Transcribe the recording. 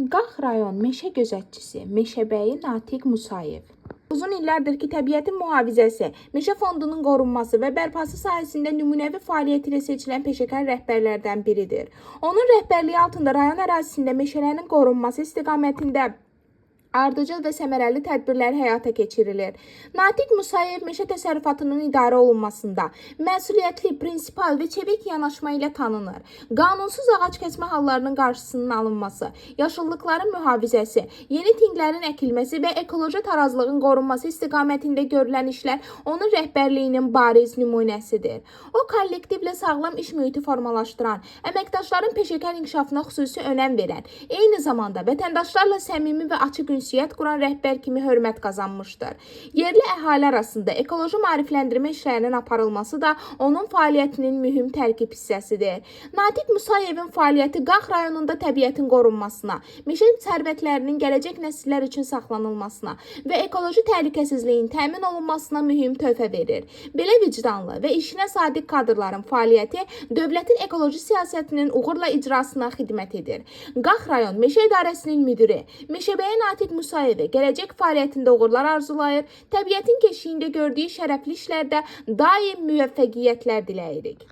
Qax rayon meşə gözətçisi Meşəbəyi Natiq Musayev. Uzun illərdir ki, təbiətin mühafizəsi, meşə fondunun qorunması və bərpası sahəsində nümunəvi fəaliyyət ilə seçilən peşəkar rəhbərlərdən biridir. Onun rəhbərliyi altında rayon ərazisində meşələrin qorunması istiqamətində ardıcıl və səmərəli tədbirlər həyata keçirilir. Natiq Musayev meşə təsərrüfatının idarə olunmasında məsuliyyətli, prinsipal və çevik yanaşma ilə tanınır. Qanunsuz ağac kəsmə hallarının qarşısının alınması, yaşıllıqların mühafizəsi, yeni tinqlərin əkilməsi və ekoloji tarazlığın qorunması istiqamətində görülən işlər onun rəhbərliyinin bariz nümunəsidir. O, kollektivlə sağlam iş mühiti formalaşdıran, əməkdaşların peşəkar inkişafına xüsusi önəm verən, eyni zamanda vətəndaşlarla səmimi və açıq ünsiyyət quran rəhbər kimi hörmət qazanmışdır. Yerli əhali arasında ekoloji maarifləndirmə işlərinin aparılması da onun fəaliyyətinin mühüm tərkib hissəsidir. Natiq Musayevin fəaliyyəti Qax rayonunda təbiətin qorunmasına, meşə sərvətlərinin gələcək nəsillər üçün saxlanılmasına və ekoloji təhlükəsizliyin təmin olunmasına mühüm töhfə verir. Belə vicdanlı və işinə sadiq kadrların fəaliyyəti dövlətin ekoloji siyasətinin uğurla icrasına xidmət edir. Qax rayon Meşə İdarəsinin müdiri Meşəbəyi Natiq Musayevə gələcək fəaliyyətində uğurlar arzulayır, təbiətin keşiyində gördüyü şərəfli işlərdə daim müvəffəqiyyətlər diləyirik.